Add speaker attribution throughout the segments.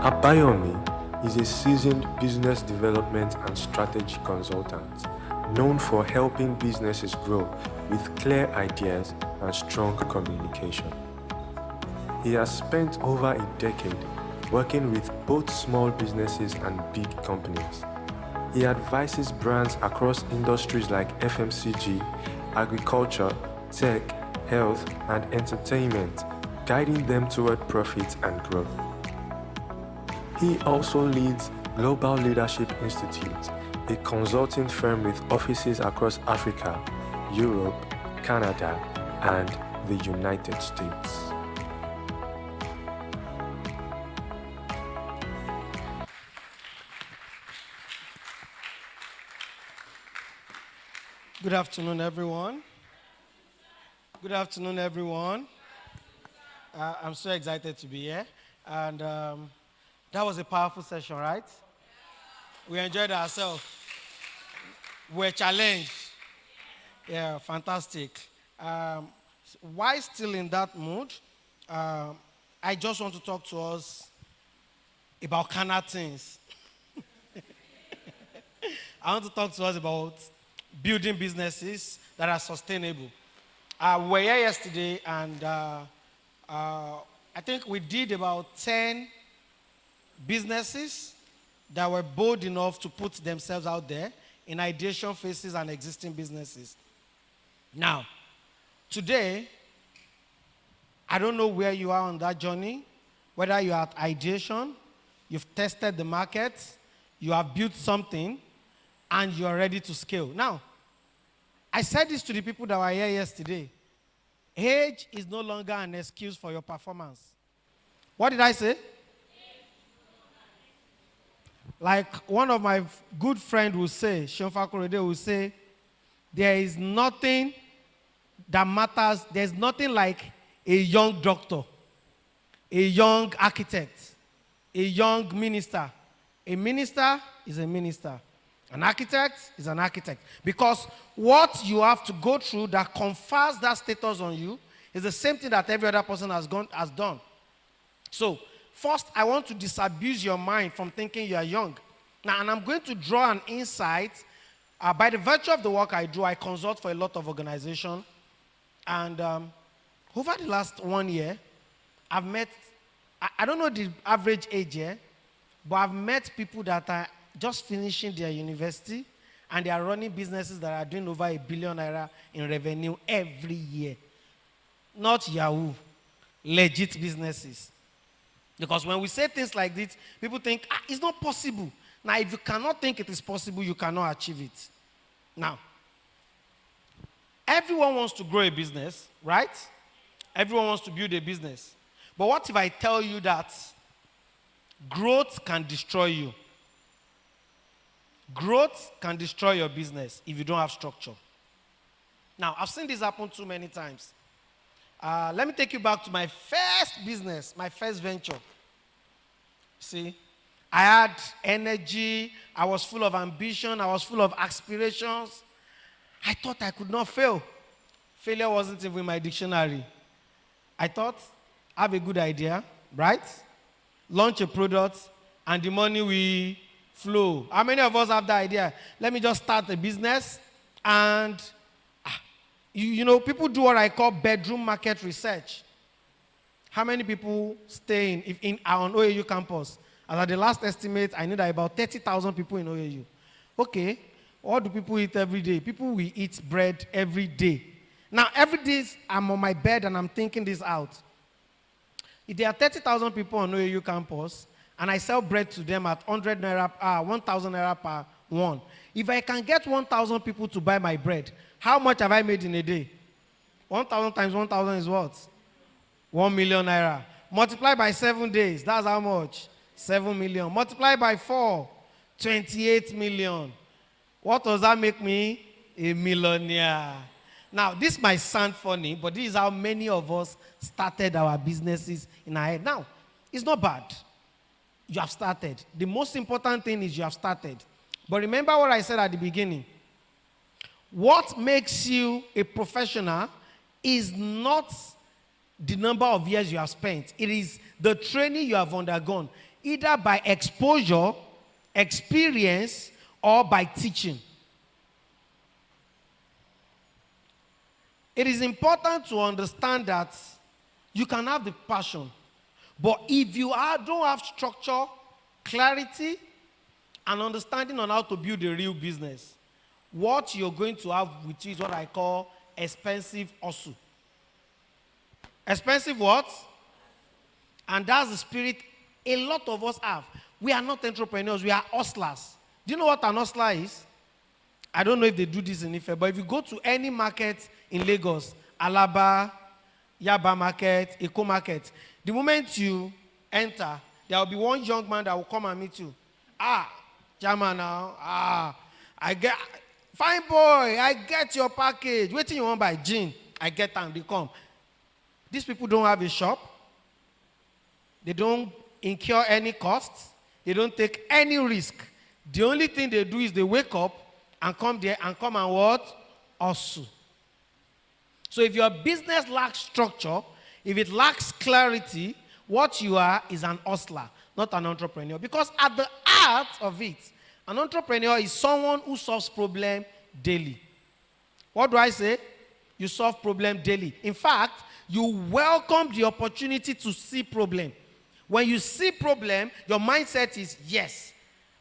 Speaker 1: Abayomi is a seasoned business development and strategy consultant known for helping businesses grow with clear ideas and strong communication. He has spent over a decade working with both small businesses and big companies. He advises brands across industries like FMCG, agriculture, tech, health, and entertainment, guiding them toward profit and growth. He also leads Global Leadership Institute, a consulting firm with offices across Africa, Europe, Canada, and the United States.
Speaker 2: Good afternoon, everyone. Good afternoon, everyone. I'm so excited to be here. And that was a powerful session, right? We enjoyed ourselves. We're challenged. Yeah, fantastic. Why still in that mood? I just want to talk to us about carnal things. I want to talk to us about building businesses that are sustainable. We were here yesterday, and I think we did about 10 businesses that were bold enough to put themselves out there in ideation phases and existing businesses. Now, today, I don't know where you are on that journey, whether you are at ideation, you've tested the market, you have built something, and you are ready to scale. Now, I said this to the people that were here yesterday. Age is no longer an excuse for your performance. What did I say? Like one of my good friends will say, Shonfa Korede will say, there is nothing that matters. There's nothing like a young doctor, a young architect, a young minister. A minister is a minister. An architect is an architect. Because what you have to go through that confers that status on you is the same thing that every other person has done. So, first, I want to disabuse your mind from thinking you are young. Now, and I'm going to draw an insight. By the virtue of the work I do, I consult for a lot of organizations. And over the last 1 year, I've met, I don't know the average age here, but I've met people that are just finishing their university, and they are running businesses that are doing over ₦1 billion in revenue every year. Not Yahoo, legit businesses. Because when we say things like this, people think, it's not possible. Now, if you cannot think it is possible, you cannot achieve it. Now, everyone wants to grow a business, right? Everyone wants to build a business. But what if I tell you that growth can destroy you? Growth can destroy your business if you don't have structure. Now, I've seen this happen too many times. Let me take you back to my first business, my first venture. See, I had energy, I was full of ambition, I was full of aspirations. I thought I could not fail. Failure wasn't even in my dictionary. I thought, I have a good idea, right? Launch a product, and the money will flow. How many of us have that idea? Let me just start a business, and you know, people do what I call bedroom market research. How many people stay on OAU campus? As at the last estimate, I know that about 30,000 people in OAU. Okay, what do people eat every day? People will eat bread every day. Now, every day I'm on my bed and I'm thinking this out. If there are 30,000 people on OAU campus, and I sell bread to them at 1,000 naira per one. If I can get 1,000 people to buy my bread, how much have I made in a day? 1,000 times 1,000 is what? 1 million naira. Multiply by 7 days, that's how much? 7 million. Multiply by 4, 28 million. What does that make me? A millionaire. Now, this might sound funny, but this is how many of us started our businesses in our head. Now, it's not bad. You have started. The most important thing is you have started. But remember what I said at the beginning. What makes you a professional is not the number of years you have spent. It is the training you have undergone. either by exposure, experience, or by teaching. It is important to understand that you can have the passion, but if you don't have structure, clarity, and understanding on how to build a real business, what you're going to have with you is what I call expensive hustle. Expensive what? And that's the spirit a lot of us have. We are not entrepreneurs, we are hustlers. Do you know what an hustler is? I don't know if they do this in Ife, but if you go to any market in Lagos, Alaba, Yaba market, Eko market, the moment you enter, there will be one young man that will come and meet you. Chairman now, I get, fine boy, I get your package. Waiting you want by gin, I get them, they come. These people don't have a shop. They don't incur any costs. They don't take any risk. The only thing they do is they wake up and come there and come and what? Hustle. So if your business lacks structure, if it lacks clarity, what you are is an hustler, not an entrepreneur. Because at the heart of it, an entrepreneur is someone who solves problem daily. What do I say? You solve problem daily. In fact, you welcome the opportunity to see problem. When you see problem, your mindset is, yes,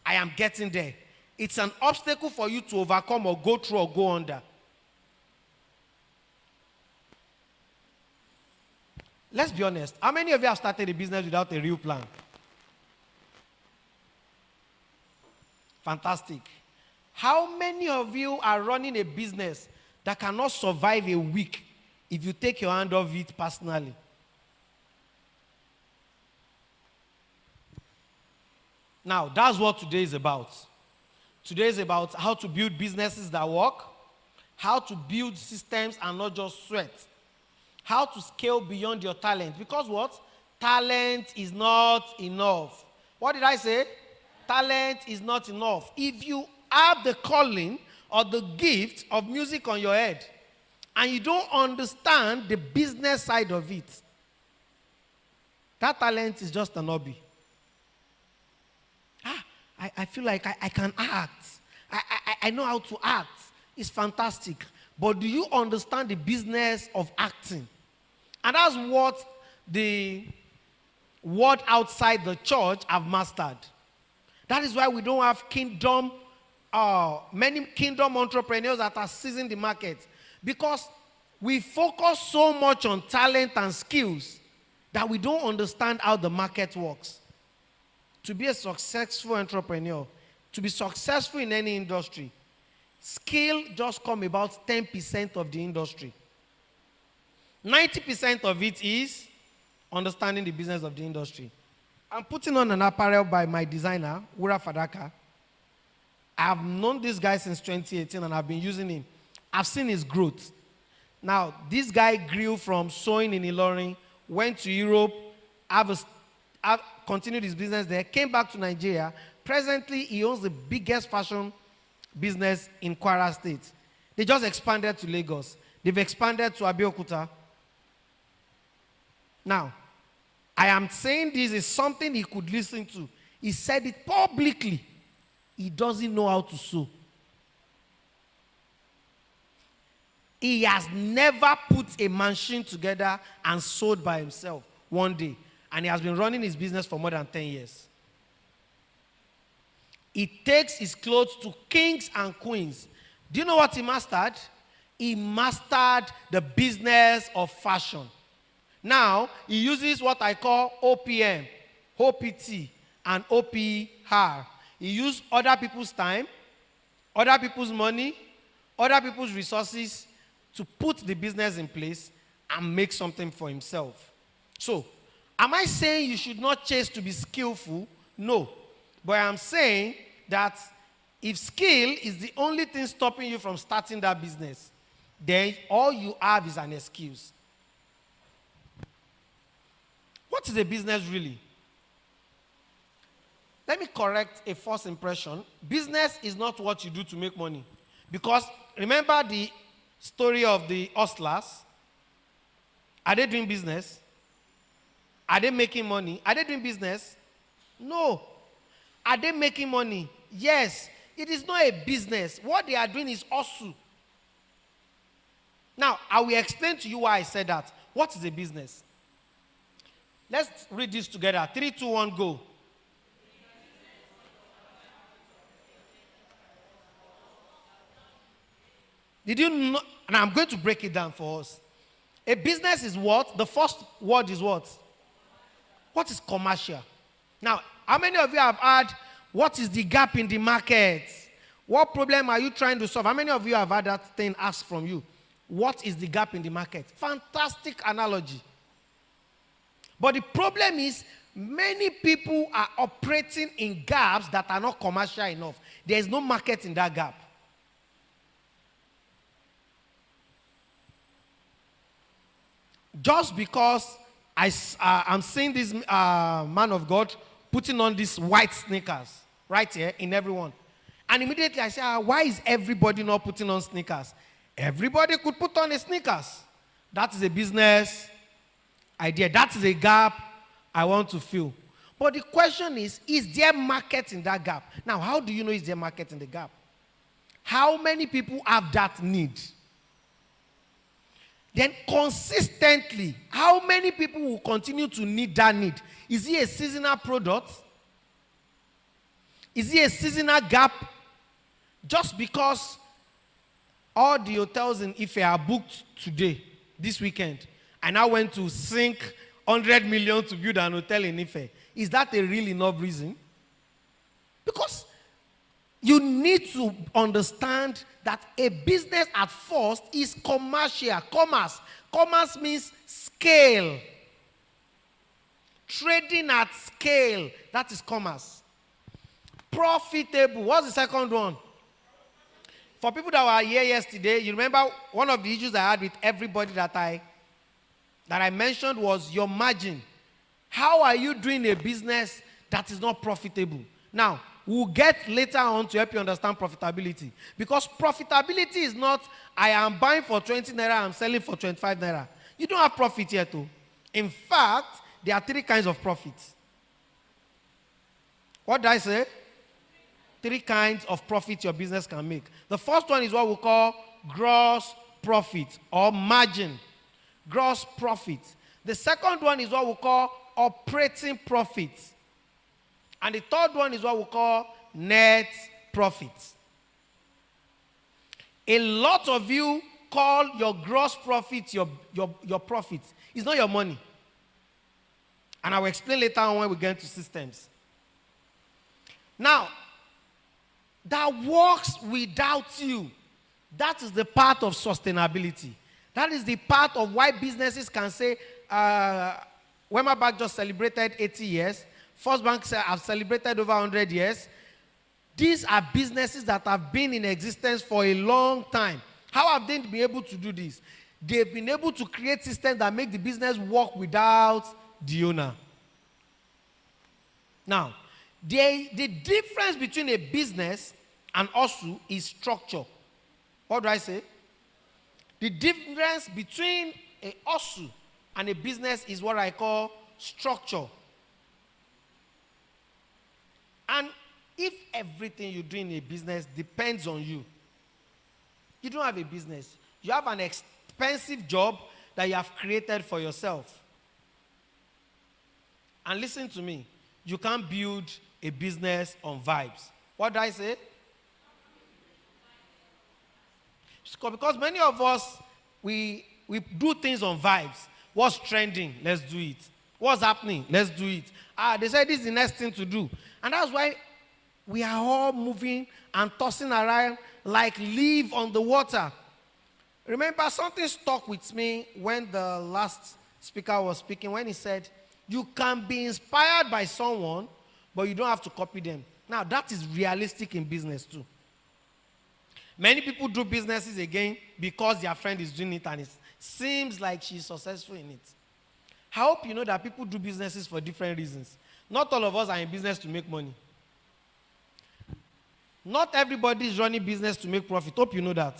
Speaker 2: I am getting there. It's an obstacle for you to overcome or go through or go under. Let's be honest. How many of you have started a business without a real plan? Fantastic. How many of you are running a business that cannot survive a week if you take your hand off it personally? Now, that's what today is about. Today is about how to build businesses that work, how to build systems and not just sweat, how to scale beyond your talent. Because what? Talent is not enough. What did I say? Talent is not enough. If you have the calling or the gift of music on your head and you don't understand the business side of it, that talent is just an hobby. I feel like I can act. I know how to act. It's fantastic. But do you understand the business of acting? And that's what the world outside the church have mastered. That is why we don't have many kingdom entrepreneurs that are seizing the market. Because we focus so much on talent and skills that we don't understand how the market works. To be a successful entrepreneur, to be successful in any industry, skill just come about 10% of the industry. 90% of it is understanding the business of the industry. I'm putting on an apparel by my designer, Wura Fadaka. I've known this guy since 2018 and I've been using him. I've seen his growth. Now, this guy grew from sewing in Ilorin, went to Europe, continued his business there, came back to Nigeria. Presently, he owns the biggest fashion business in Kwara State. They just expanded to Lagos. They've expanded to Abayomi. Now, I am saying this is something he could listen to. He said it publicly. He doesn't know how to sew. He has never put a machine together and sewed by himself one day. And he has been running his business for more than 10 years. He takes his clothes to kings and queens. Do you know what he mastered? He mastered the business of fashion. Now, he uses what I call OPM, OPT, and OPR. He uses other people's time, other people's money, other people's resources to put the business in place and make something for himself. So, am I saying you should not chase to be skillful? No. But I'm saying that if skill is the only thing stopping you from starting that business, then all you have is an excuse. What is a business really? Let me correct a false impression. Business is not what you do to make money. Because remember the story of the hustlers? Are they doing business? Are they making money? Are they doing business? No. Are they making money? Yes. It is not a business. What they are doing is hustle. Now, I will explain to you why I said that. What is a business? Let's read this together. 3, 2, 1, go. Did you know? And I'm going to break it down for us. A business is what? The first word is what? What is commercial? Now, how many of you have had what is the gap in the market? What problem are you trying to solve? How many of you have had that thing asked from you? What is the gap in the market? Fantastic analogy. But the problem is, many people are operating in gaps that are not commercial enough. There is no market in that gap. Just because I'm seeing this man of God putting on these white sneakers right here in everyone. And immediately I say, why is everybody not putting on sneakers? Everybody could put on a sneakers. That is a business idea. That is a gap I want to fill. But the question is there market in that gap? Now, how do you know is there market in the gap? How many people have that need? Then consistently, how many people will continue to need that need? Is it a seasonal product? Is it a seasonal gap? Just because all the hotels in Ife are booked today, this weekend, and I went to sink 100 million to build an hotel in Ife. Is that a real enough reason? Because you need to understand that a business at first is commercial. Commerce means scale. Trading at scale. That is commerce. Profitable. What's the second one? For people that were here yesterday, you remember one of the issues I had with everybody that I mentioned was your margin. How are you doing a business that is not profitable? Now, we'll get later on to help you understand profitability. Because profitability is not, I am buying for 20 naira, I'm selling for 25 naira. You don't have profit yet, too. In fact, there are 3 kinds of profits. What did I say? 3 kinds of profit your business can make. The first one is what we call gross profit or margin. Gross profit. The second one is what we call operating profit. And the third one is what we call net profit. A lot of you call your gross profit your profit. It's not your money. And I will explain later on when we get into systems. Now, that works without you. That is the part of sustainability. That is the part of why businesses can say, Wema Bank just celebrated 80 years. First Bank have celebrated over 100 years. These are businesses that have been in existence for a long time. How have they been able to do this? They've been able to create systems that make the business work without the owner. Now, the difference between a business and hustle is structure. What do I say? The difference between a hustle and a business is what I call structure. And if everything you do in a business depends on you, you don't have a business. You have an expensive job that you have created for yourself. And listen to me, you can't build a business on vibes. What do I say? Because many of us, we do things on vibes. What's trending? Let's do it. What's happening? Let's do it. They said this is the next thing to do. And that's why we are all moving and tossing around like leaf on the water. Remember, something stuck with me when the last speaker was speaking, when he said, you can be inspired by someone, but you don't have to copy them. Now, that is realistic in business too. Many people do businesses again because their friend is doing it and it seems like she's successful in it. I hope you know that people do businesses for different reasons. Not all of us are in business to make money. Not everybody is running business to make profit. Hope you know that.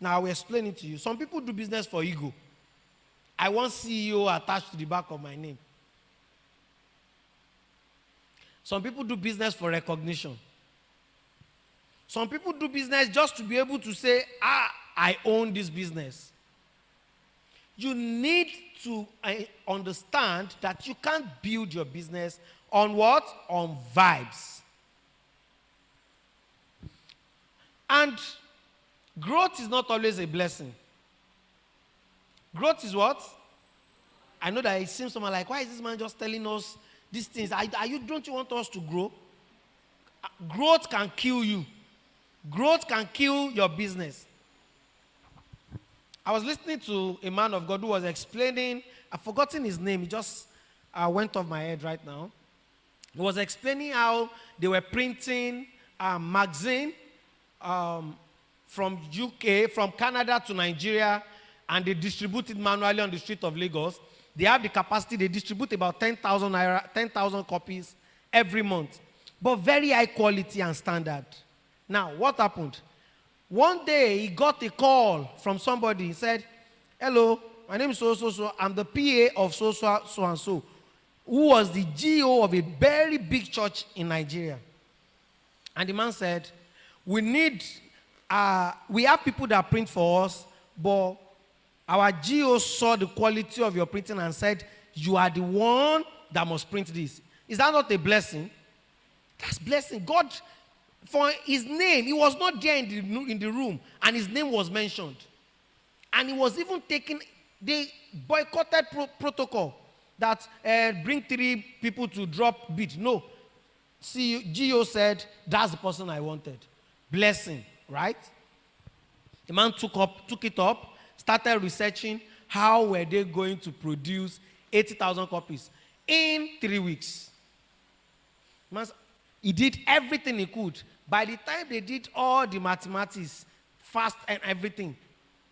Speaker 2: Now I will explain it to you. Some people do business for ego. I want CEO attached to the back of my name. Some people do business for recognition. Some people do business just to be able to say, I own this business. You need to understand that you can't build your business on what? On vibes. And growth is not always a blessing. Growth is what? I know that it seems someone like, why is this man just telling us these things? Don't you want us to grow? Growth can kill you. Growth can kill your business. I was listening to a man of God who was explaining, I've forgotten his name, it just went off my head right now. He was explaining how they were printing a magazine from UK, from Canada to Nigeria, and they distribute it manually on the street of Lagos. They have the capacity, they distribute about 10,000 copies every month, but very high quality and standard. Now, what happened? One day, he got a call from somebody. He said, hello, my name is so. I'm the PA of so, who was the GO of a very big church in Nigeria. And the man said, we have people that print for us, but our GO saw the quality of your printing and said, you are the one that must print this. Is that not a blessing? That's blessing. God, for his name, he was not there in the room, and his name was mentioned. And he was even taken, they boycotted protocol that bring 3 people to drop bid. No. GO said, that's the person I wanted. Blessing, right? The man took it up, started researching how were they going to produce 80,000 copies in 3 weeks. He did everything he could. By the time they did all the mathematics, fast and everything,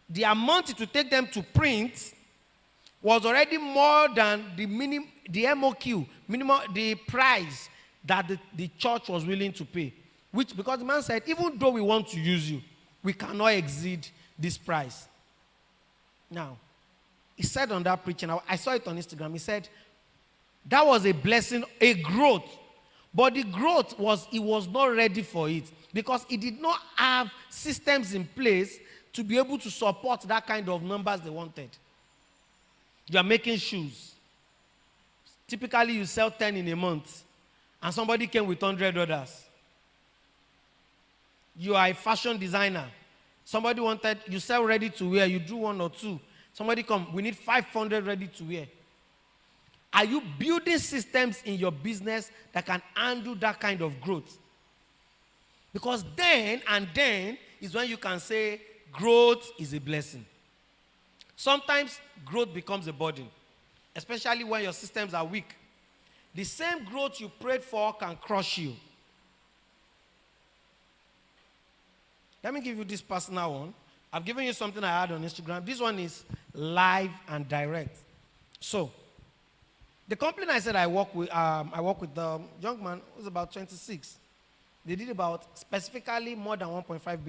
Speaker 2: the amount it would take them to print was already more than the MOQ, the price that the church was willing to pay. Because the man said, even though we want to use you, we cannot exceed this price. Now, he said on that preaching, I saw it on Instagram, he said, that was a blessing, a growth. But the growth was, he was not ready for it because he did not have systems in place to be able to support that kind of numbers they wanted. You are making shoes. Typically, you sell 10 in a month, and somebody came with 100 orders. You are a fashion designer. Somebody wanted, you sell ready to wear, you do 1 or 2. Somebody come, we need 500 ready to wear. Are you building systems in your business that can handle that kind of growth? Because then is when you can say growth is a blessing. Sometimes growth becomes a burden, especially when your systems are weak. The same growth you prayed for can crush you. Let me give you this personal one. I've given you something I had on Instagram. This one is live and direct. So, the company I said I work with the young man who's about 26. They did about specifically more than 1.5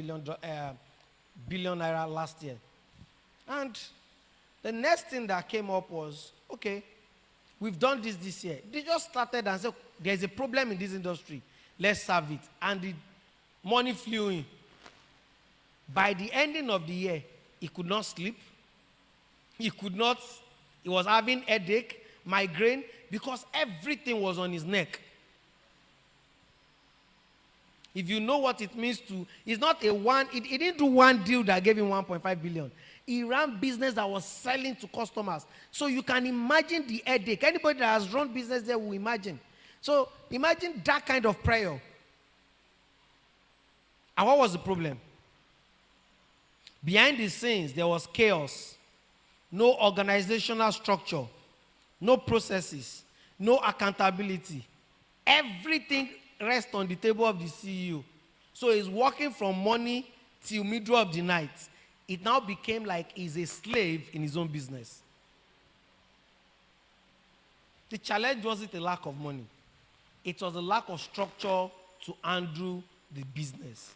Speaker 2: billion naira last year. And the next thing that came up was, okay, we've done this year. They just started and said, there's a problem in this industry. Let's solve it. And the money flew in. By the ending of the year, he could not sleep. He was having headache, migraine, because everything was on his neck. If you know what it means to, it's not he didn't do one deal that gave him 1.5 billion. He ran business that was selling to customers. So you can imagine the headache. Anybody that has run business there will imagine. So imagine that kind of prayer. And what was the problem? Behind the scenes, there was chaos. No organizational structure. No processes. No accountability. Everything rests on the table of the CEO. So he's working from morning till middle of the night. It now became like he's a slave in his own business. The challenge wasn't a lack of money. It was a lack of structure to handle the business.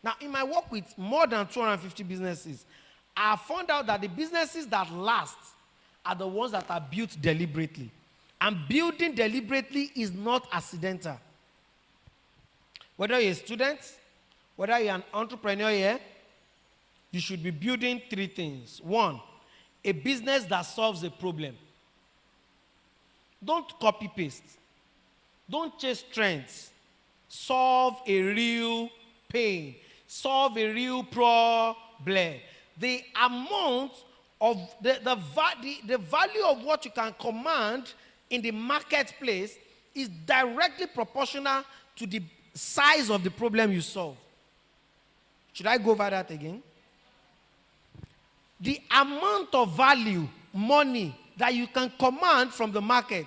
Speaker 2: Now, in my work with more than 250 businesses, I found out that the businesses that last are the ones that are built deliberately. And building deliberately is not accidental. Whether you're a student, whether you're an entrepreneur here, you should be building three things. One, a business that solves a problem. Don't copy paste. Don't chase trends. Solve a real pain. Solve a real problem. The amount of the value of what you can command in the marketplace is directly proportional to the size of the problem you solve. Should I go over that again? The amount of value, money, that you can command from the market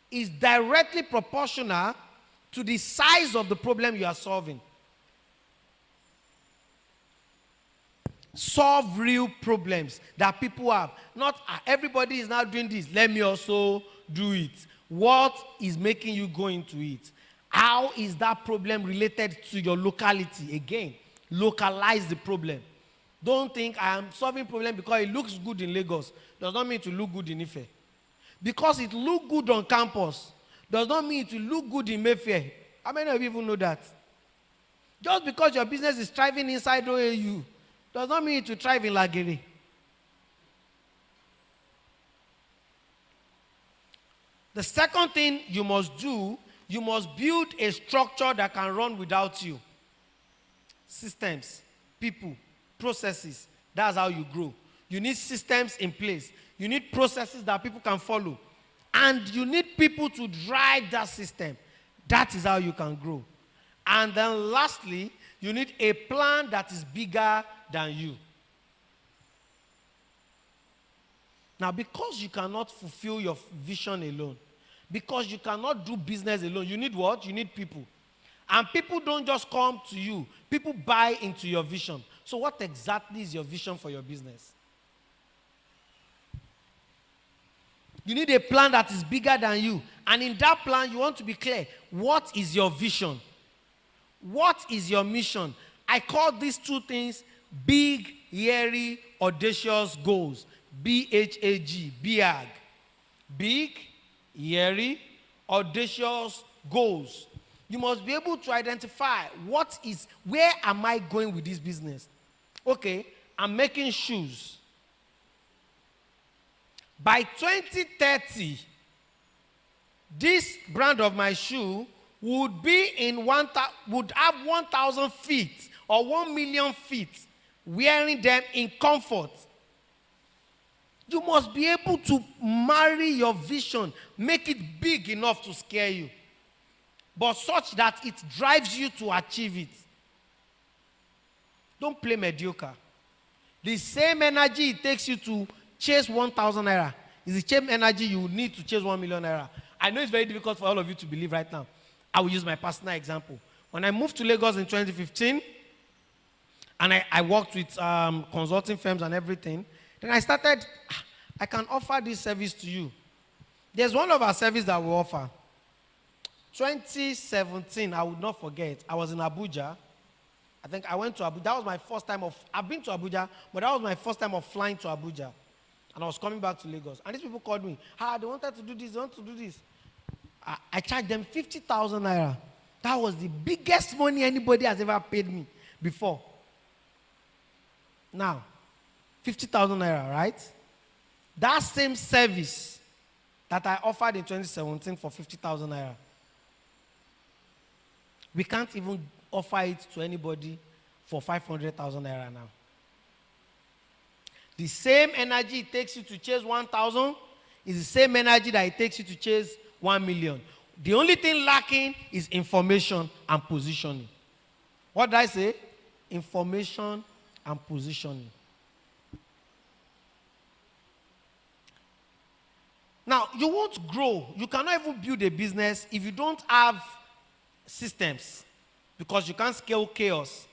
Speaker 2: is directly proportional to the size of the problem you are solving. Solve real problems that people have. Not everybody is now doing this, let me also do it. What is making you go into it? How is that problem related to your locality? Again, localize the problem. Don't think I am solving problem because it looks good in Lagos. Does not mean to look good in Ife. Because it look good on campus does not mean to look good in Mayfair. How many of you even know that? Just because your business is thriving inside OAU does not mean to thrive in Lagere. The second thing you must do, you must build a structure that can run without you. Systems, people, processes. That's how you grow. You need systems in place. You need processes that people can follow. And you need people to drive that system. That is how you can grow. And then lastly, you need a plan that is bigger than you. Now, because you cannot fulfill your vision alone, because you cannot do business alone, you need what? You need people. And people don't just come to you. People buy into your vision. So what exactly is your vision for your business? You need a plan that is bigger than you. And in that plan, you want to be clear. What is your vision? What is your mission? I call these two things big, hairy, audacious goals. B-H-A-G, BHAG. Big, hairy, audacious goals. You must be able to identify where am I going with this business? Okay, I'm making shoes. By 2030, this brand of my shoe would have 1,000 feet or 1 million feet wearing them in comfort. You must be able to marry your vision, make it big enough to scare you, but such that it drives you to achieve it. Don't play mediocre. The same energy it takes you to chase 1,000 naira is the same energy you need to chase 1 million naira. I know it's very difficult for all of you to believe right now. I will use my personal example. When I moved to Lagos in 2015, and I worked with consulting firms and everything, then I started, I can offer this service to you. There's one of our services that we offer. 2017, I would not forget, I was in Abuja. I think I went to Abuja. That was my first time I've been to Abuja, but that was my first time of flying to Abuja. And I was coming back to Lagos. And these people called me. They wanted to do this, they want to do this. I charged them 50,000 naira. That was the biggest money anybody has ever paid me before. Now, 50,000 naira, right? That same service that I offered in 2017 for 50,000 naira, we can't even offer it to anybody for 500,000 naira now. The same energy it takes you to chase 1,000 is the same energy that it takes you to chase 1 million. The only thing lacking is information and positioning. What did I say? Information and positioning. Now, you won't grow. You cannot even build a business if you don't have systems, because you can't scale chaos.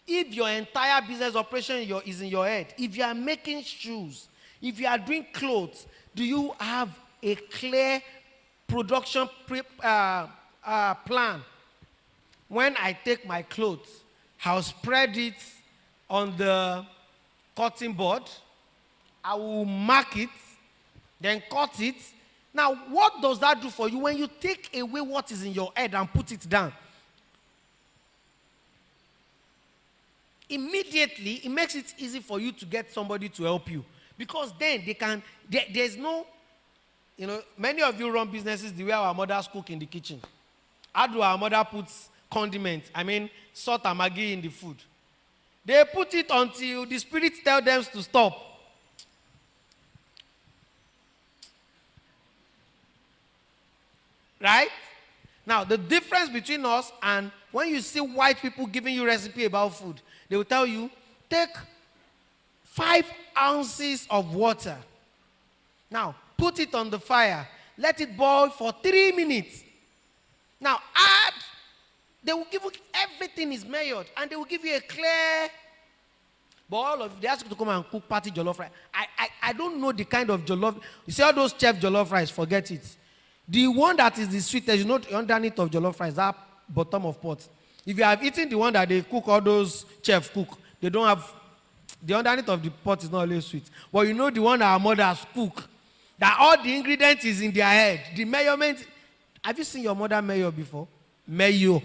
Speaker 2: If your entire business operation is in your head, if you are making shoes, if you are doing clothes, do you have a clear production plan? When I take my clothes, I'll spread it on the cutting board. I will mark it, then cut it, Now, what does that do for you when you take away what is in your head and put it down? Immediately, it makes it easy for you to get somebody to help you. Because then there's no, many of you run businesses the way our mothers cook in the kitchen. How do our mother put condiments, salt and maggi in the food? They put it until the spirit tells them to stop. Right? Now, the difference between us and when you see white people giving you recipe about food, they will tell you, take 5 ounces of water. Now, put it on the fire. Let it boil for 3 minutes. Now, they will give you, everything is measured, and they will give you a clear, but all of they ask you to come and cook party jollof rice. I don't know the kind of jollof. You see all those chef jollof rice, forget it. The one that is the sweetest, underneath of jollof rice, that bottom of pot. If you have eaten the one that they cook, all those chefs cook, they don't have, the underneath of the pot is not always sweet. But the one that our mothers cook, that all the ingredients is in their head. The measurement, have you seen your mother measure before? Measure.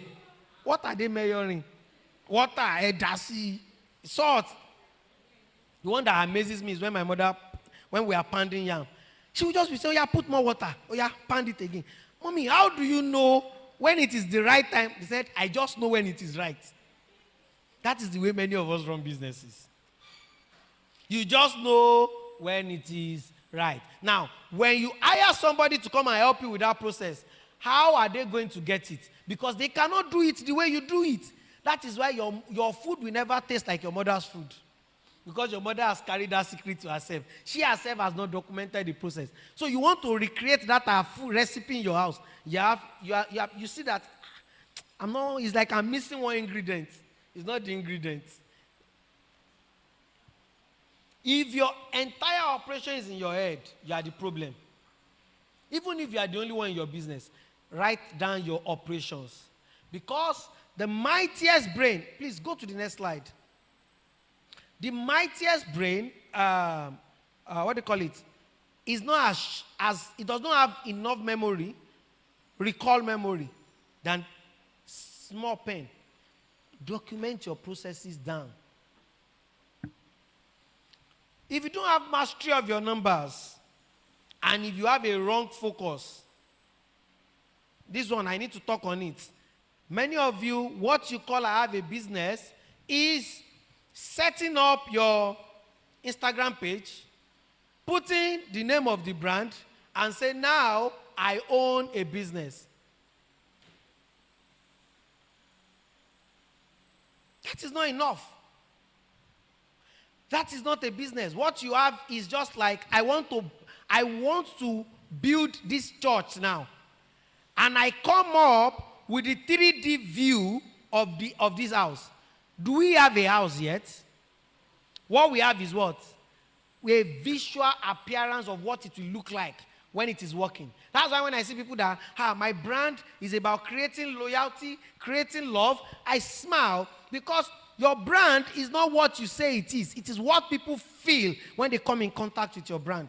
Speaker 2: What are they measuring? Water, edasi, salt. The one that amazes me is when my mother, when we are pounding yam, she will just be saying, oh yeah, put more water. Oh yeah, pound it again. Mommy, how do you know when it is the right time? He said, I just know when it is right. That is the way many of us run businesses. You just know when it is right. Now, when you hire somebody to come and help you with that process, how are they going to get it? Because they cannot do it the way you do it. That is why your food will never taste like your mother's food. Because your mother has carried that secret to herself. She herself has not documented the process. So you want to recreate that food recipe in your house. You see that, it's like I'm missing one ingredient. It's not the ingredient. If your entire operation is in your head, you are the problem. Even if you are the only one in your business, write down your operations. Because the mightiest brain, please go to the next slide. The mightiest brain, what do you call it, is not as it does not have enough memory, recall memory, than small pen. Document your processes down. If you don't have mastery of your numbers, and if you have a wrong focus, this one, I need to talk on it. Many of you, what you call I have a business is setting up your Instagram page, putting the name of the brand, and say, now I own a business. That is not enough. That is not a business. What you have is just like, I want to build this church now. And I come up with the 3D view of this house. Do we have a house yet? What we have is what? A visual appearance of what it will look like when it is working. That's why when I see people that, my brand is about creating loyalty, creating love, I smile, because your brand is not what you say it is. It is what people feel when they come in contact with your brand.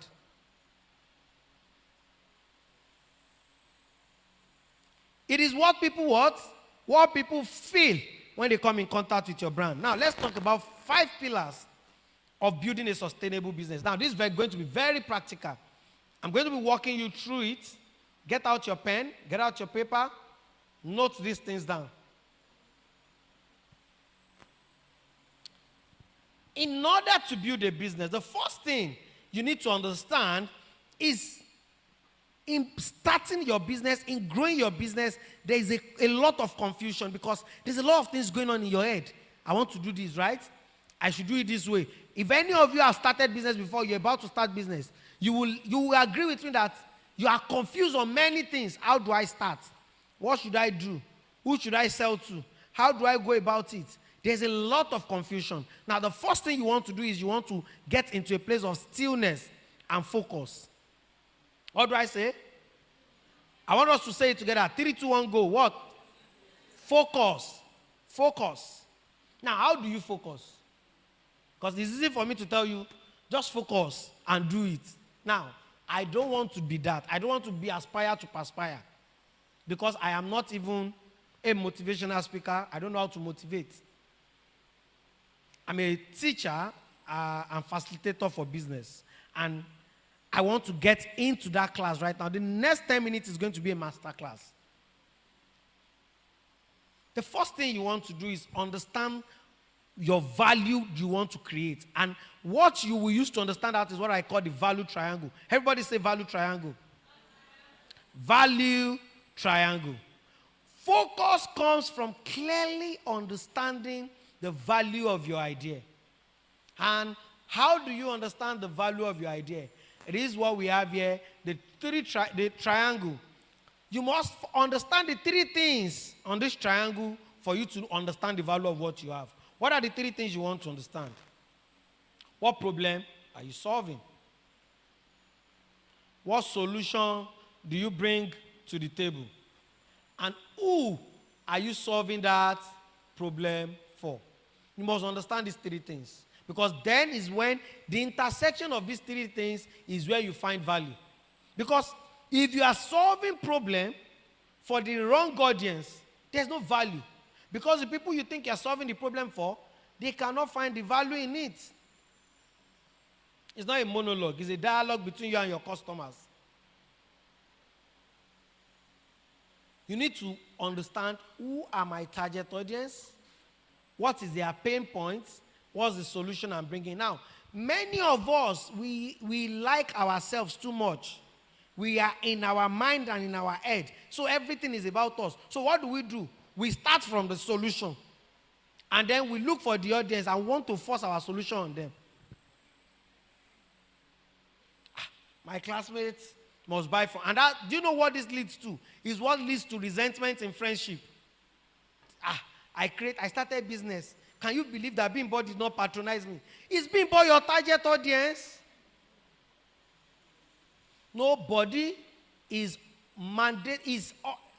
Speaker 2: It is what people what? What people feel when they come in contact with your brand. Now, let's talk about 5 pillars of building a sustainable business. Now, this is going to be very practical. I'm going to be walking you through it. Get out your pen, get out your paper, note these things down. In order to build a business, the first thing you need to understand is, in starting your business, in growing your business, there is a lot of confusion, because there's a lot of things going on in your head. I want to do this, right? I should do it this way. If any of you have started business before, you're about to start business, you will agree with me that you are confused on many things. How do I start? What should I do? Who should I sell to? How do I go about it? There's a lot of confusion. Now, the first thing you want to do is you want to get into a place of stillness and focus. What do I say? I want us to say it together. 3, 2, 1, go. What? Focus. Focus. Now, how do you focus? Because it's easy for me to tell you, just focus and do it. Now, I don't want to be that. I don't want to be aspire to perspire. Because I am not even a motivational speaker. I don't know how to motivate. I'm a teacher and facilitator for business. And I want to get into that class right now. The next 10 minutes is going to be a master class. The first thing you want to do is understand your value you want to create. And what you will use to understand that is what I call the value triangle. Everybody say value triangle. Value triangle. Focus comes from clearly understanding the value of your idea. And how do you understand the value of your idea? It is what we have here, the triangle. You must understand the three things on this triangle for you to understand the value of what you have. What are the three things you want to understand? What problem are you solving? What solution do you bring to the table? And who are you solving that problem for? You must understand these three things. Because then is when the intersection of these three things is where you find value. Because if you are solving problem for the wrong audience, there's no value. Because the people you think you are solving the problem for, they cannot find the value in it. It's not a monologue. It's a dialogue between you and your customers. You need to understand who are my target audience, what is their pain points, what's the solution I'm bringing. Now, many of us, we like ourselves too much. We are in our mind and in our head. So everything is about us. So what do? We start from the solution. And then we look for the audience and want to force our solution on them. My classmates must buy from. And that, do you know what this leads to? Is what leads to resentment in friendship. I started business. Can you believe that Bimbo did not patronize me? Is Bimbo your target audience? Nobody is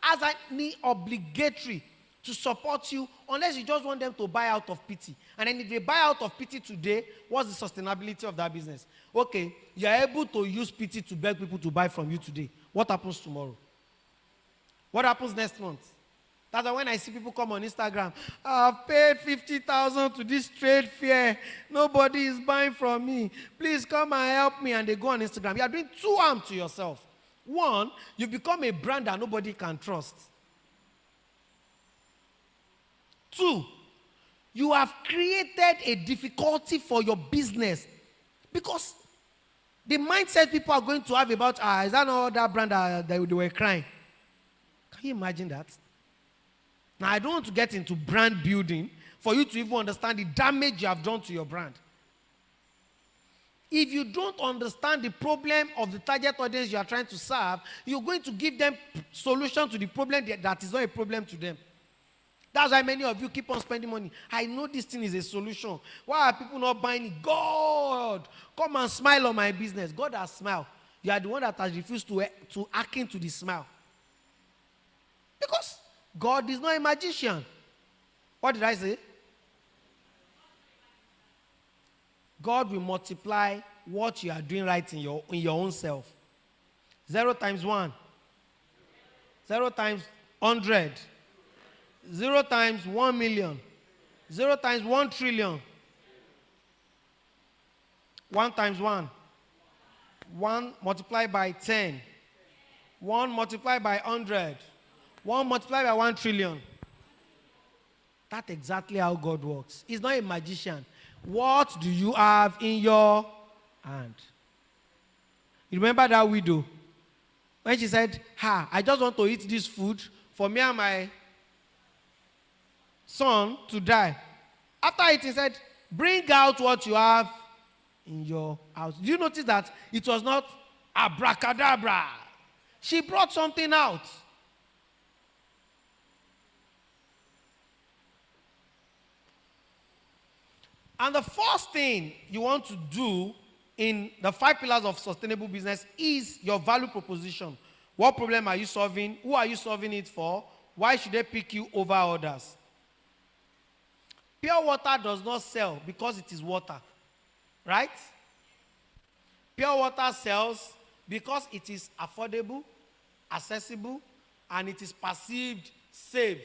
Speaker 2: as any obligatory to support you unless you just want them to buy out of pity. And then if they buy out of pity today, what's the sustainability of that business? Okay, you are able to use pity to beg people to buy from you today. What happens tomorrow? What happens next month? That's why when I see people come on Instagram, I've paid 50,000 to this trade fair. Nobody is buying from me. Please come and help me. And they go on Instagram. You are doing two harm to yourself. One, you become a brand that nobody can trust. Two, you have created a difficulty for your business because the mindset people are going to have about, is that not that brand that they were crying? Can you imagine that? Now, I don't want to get into brand building for you to even understand the damage you have done to your brand. If you don't understand the problem of the target audience you are trying to serve, you're going to give them solution to the problem that is not a problem to them. That's why many of you keep on spending money. I know this thing is a solution. Why are people not buying it? God, come and smile on my business. God has smiled. You are the one that has refused to hack into the smile. Because God is not a magician. What did I say? God will multiply what you are doing right in your own self. 0 times 1. 0 times 100. 0 times 1 million. 0 times 1 trillion. 1 times 1. 1 multiplied by 10. 1 multiplied by 100. 1 multiplied by 1 trillion. That's exactly how God works. He's not a magician. What do you have in your hand? You remember that widow? When she said, I just want to eat this food for me and my son to die. After eating, he said, bring out what you have in your house. Do you notice that it was not abracadabra? She brought something out. And the first thing you want to do in the 5 pillars of sustainable business is your value proposition. What problem are you solving? Who are you solving it for? Why should they pick you over others? Pure water does not sell because it is water. Right? Pure water sells Because it is affordable, accessible, and it is perceived safe.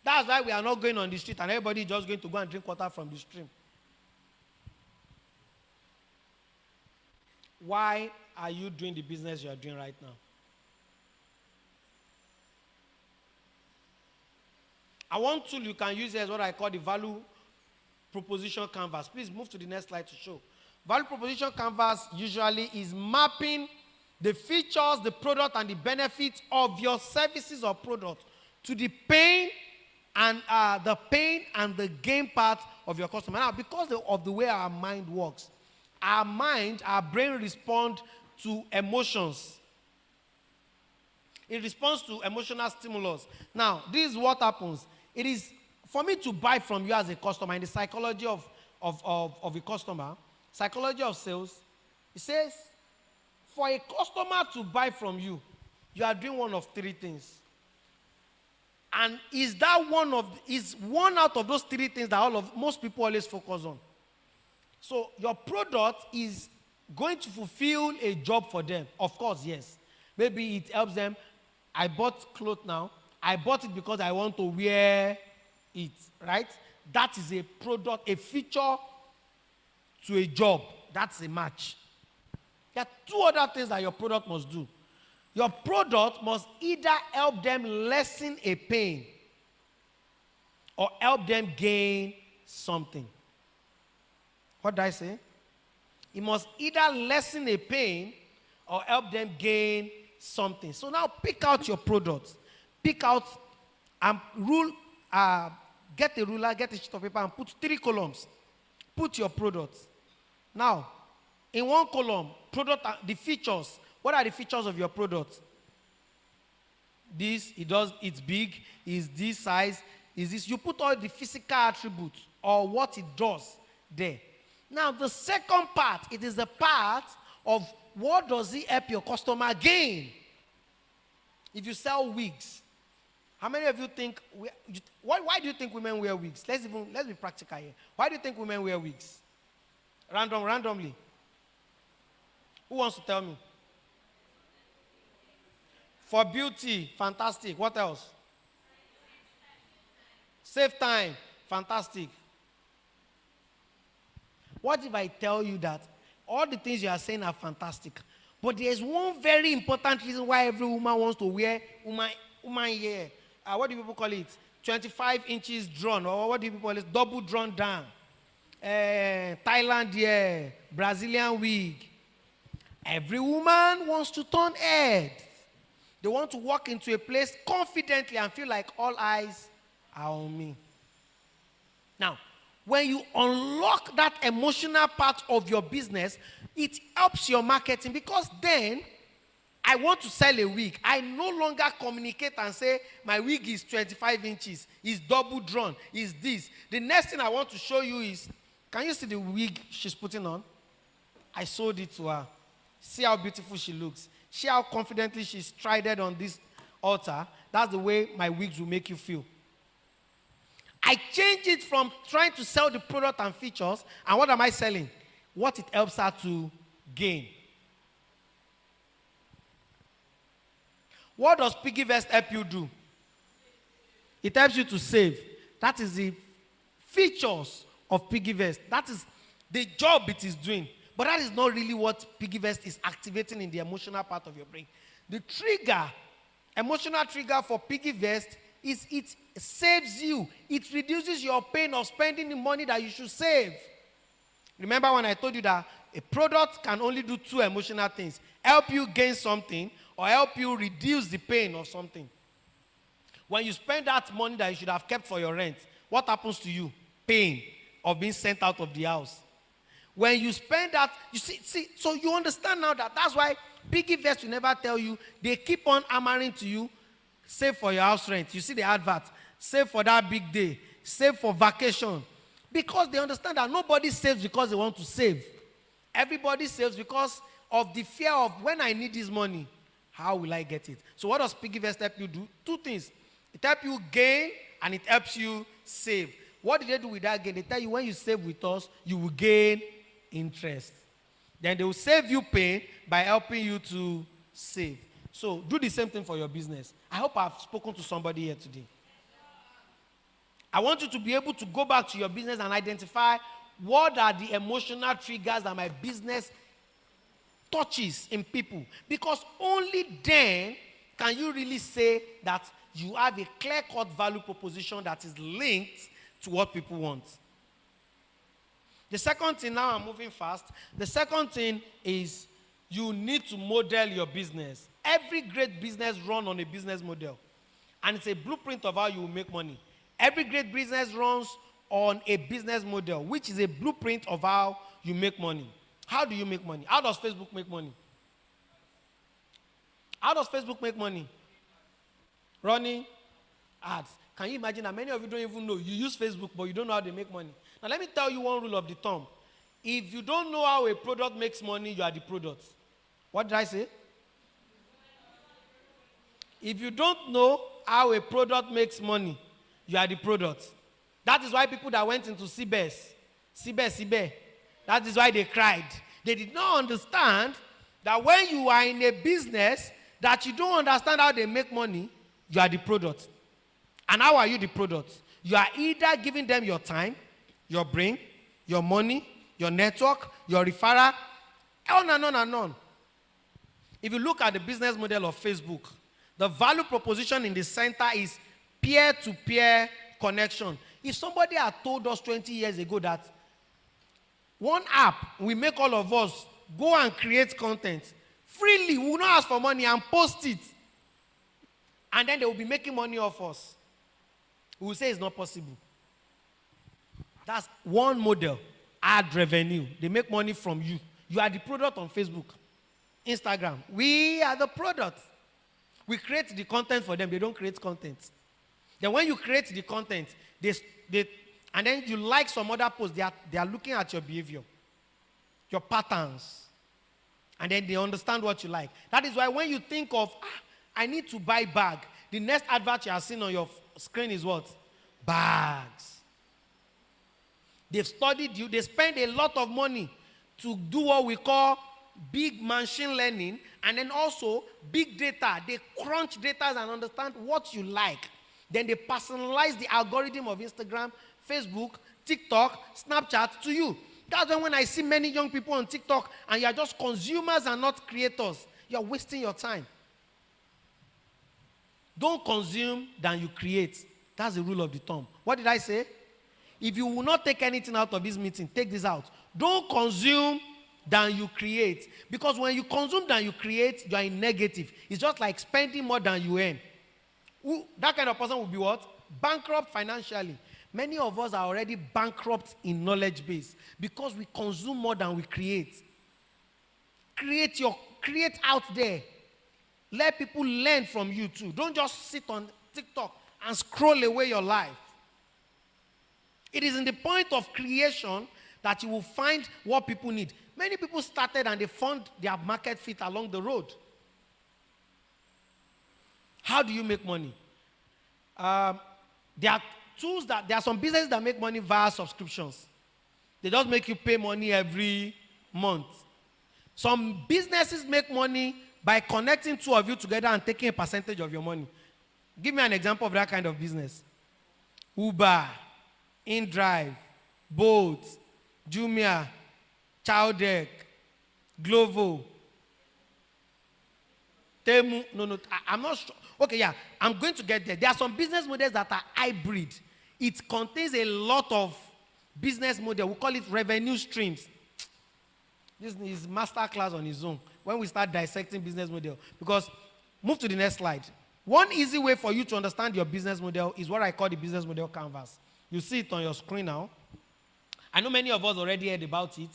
Speaker 2: That's why we are not going on the street and everybody is just going to go and drink water from the stream. Why are you doing the business you are doing right now? One tool you can use here is what I call the value proposition canvas. Please move to the next slide to show. Value proposition canvas usually is mapping the features, the product, and the benefits of your services or product to the pain and the gain part of your customer. Now, because of the way our mind works, our brain responds to emotions. It responds to emotional stimulus. Now, this is what happens. It is for me to buy from you as a customer in the psychology of a customer, psychology of sales. It says, for a customer to buy from you, you are doing one of three things. And is one out of those three things that most people always focus on. So your product is going to fulfill a job for them. Of course, yes. Maybe it helps them. I bought clothes now. I bought it because I want to wear it, right? That is a product, a feature to a job. That's a match. There are two other things that your product must do. Your product must either help them lessen a pain or help them gain something. What did I say? It must either lessen a pain or help them gain something. So now pick out your product. Pick out and get a ruler, get a sheet of paper and put 3 columns. Put your product. Now, in one column, product, the features. What are the features of your product? It's big, is this size, is this. You put all the physical attributes or what it does there. Now, the second part, it is the part of what does it help your customer gain. If you sell wigs, how many of you think, why do you think women wear wigs? Let's be practical here. Why do you think women wear wigs? Randomly. Who wants to tell me? For beauty, fantastic. What else? Save time, fantastic. What if I tell you that all the things you are saying are fantastic, but there's one very important reason why every woman wants to wear woman hair. What do people call it? 25 inches drawn, or what do people call it? Double drawn down. Thailand hair, Brazilian wig. Every woman wants to turn head. They want to walk into a place confidently and feel like all eyes are on me. Now, when you unlock that emotional part of your business, it helps your marketing, because then I want to sell a wig. I no longer communicate and say my wig is 25 inches, is double drawn, is this. The next thing I want to show you is, can you see the wig she's putting on? I sold it to her. See how beautiful she looks. See how confidently she's strided on this altar. That's the way my wigs will make you feel. I change it from trying to sell the product and features, and what am I selling? What it helps her to gain. What does Piggy Vest help you do? It helps you to save. That is the features of Piggy Vest. That is the job it is doing. But that is not really what Piggy Vest is activating in the emotional part of your brain. The trigger, emotional trigger for Piggy Vest is it saves you. It reduces your pain of spending the money that you should save. Remember when I told you that a product can only do 2 emotional things: help you gain something or help you reduce the pain of something. When you spend that money that you should have kept for your rent, what happens to you? Pain of being sent out of the house. When you spend that, you see, so you understand now that that's why Piggy Vest will never tell you. They keep on hammering to you, save for your house rent. You see the advert, save for that big day, save for vacation. Because they understand that nobody saves because they want to save. Everybody saves because of the fear of, when I need this money, how will I get it? So what does Piggy Vest help you do? 2 things. It helps you gain and it helps you save. What did they do with that gain? They tell you when you save with us, you will gain interest. Then they will save you pain by helping you to save. So do the same thing for your business. I hope I've spoken to somebody here today. I want you to be able to go back to your business and identify what are the emotional triggers that my business touches in people. Because only then can you really say that you have a clear-cut value proposition that is linked to what people want. The second thing, now I'm moving fast. The second thing is you need to model your business. Every great business runs on a business model. And it's a blueprint of how you will make money. Every great business runs on a business model, which is a blueprint of how you make money. How do you make money? How does Facebook make money? How does Facebook make money? Running ads. Can you imagine that many of you don't even know? You use Facebook, but you don't know how they make money. Now, let me tell you one rule of the thumb. If you don't know how a product makes money, you are the product. What did I say? If you don't know how a product makes money, you are the product. That is why people that went into Sibe, that is why they cried. They did not understand that when you are in a business that you don't understand how they make money, you are the product. And how are you the product? You are either giving them your time, your brain, your money, your network, your referral, on and on and on. If you look at the business model of Facebook, the value proposition in the center is peer-to-peer connection. If somebody had told us 20 years ago that one app will make all of us go and create content freely, we will not ask for money and post it, and then they will be making money off us, we will say it's not possible. That's one model. Ad revenue. They make money from you. You are the product on Facebook, Instagram. We are the product. We create the content for them. They don't create content. Then when you create the content, and then you like some other posts, they are looking at your behavior, your patterns, and then they understand what you like. That is why when you think of, I need to buy bag, the next advert you are seeing on your screen is what? Bags. They've studied you. They spend a lot of money to do what we call big machine learning, and then also big data. They crunch data and understand what you like. Then they personalize the algorithm of Instagram, Facebook, TikTok, Snapchat to you. That's when I see many young people on TikTok and you are just consumers and not creators. You are wasting your time. Don't consume than you create. That's the rule of the thumb. What did I say? If you will not take anything out of this meeting, take this out. Don't consume than you create. Because when you consume than you create, you are in negative. It's just like spending more than you earn. That kind of person will be what? Bankrupt financially. Many of us are already bankrupt in knowledge base because we consume more than we create. Create out there. Let people learn from you too. Don't just sit on TikTok and scroll away your life. It is in the point of creation that you will find what people need. Many people started and they found their market fit along the road. How do you make money? There are some businesses that make money via subscriptions. They just make you pay money every month. Some businesses make money by connecting two of you together and taking a percentage of your money. Give me an example of that kind of business. Uber, InDrive, Bolt, Jumia, Chowdeck, Glovo, Temu. No, I'm not sure. Okay, yeah, I'm going to get there. There are some business models that are hybrid. It contains a lot of business model. We call it revenue streams. This is master class on its own when we start dissecting business model. Because, move to the next slide. One easy way for you to understand your business model is what I call the business model canvas. You see it on your screen now. I know many of us already heard about it.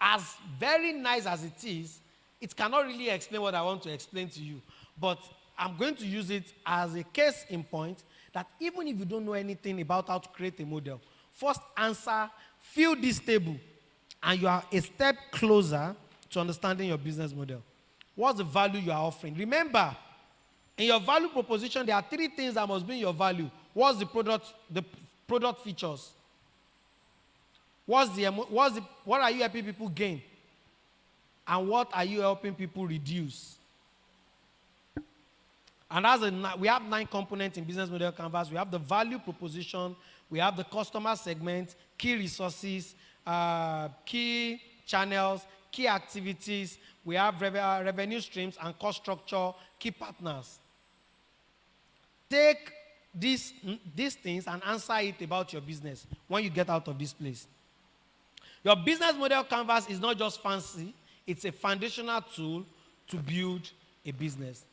Speaker 2: As very nice as it is, it cannot really explain what I want to explain to you. But I'm going to use it as a case in point that even if you don't know anything about how to create a model, first answer, fill this table, and you are a step closer to understanding your business model. What's the value you are offering? Remember, in your value proposition, there are three things that must be in your value. What's the product features? What are you helping people gain? and what are you helping people reduce? And we have 9 components in business model canvas. We have the value proposition, we have the customer segment, key resources, key channels, key activities, we have revenue streams and cost structure, key partners. Take these things and answer it about your business when you get out of this place. Your business model canvas is not just fancy, it's a foundational tool to build a business.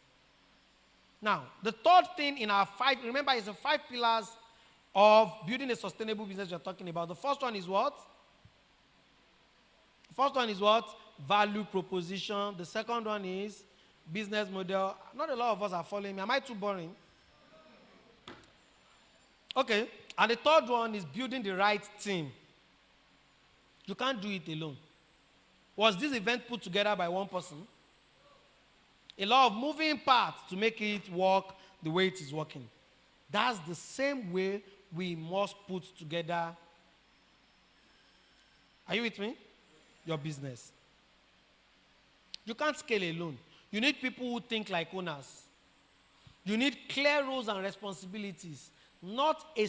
Speaker 2: Now, the third thing in our 5, remember, it's the 5 pillars of building a sustainable business we're talking about. The first one is what? The first one is what? Value proposition. The second one is business model. Not a lot of us are following me. Am I too boring? Okay. And the third one is building the right team. You can't do it alone. Was this event put together by one person? A lot of moving parts to make it work the way it is working. That's the same way we must put together. Are you with me? Your business. You can't scale alone. You need people who think like owners. You need clear roles and responsibilities, not a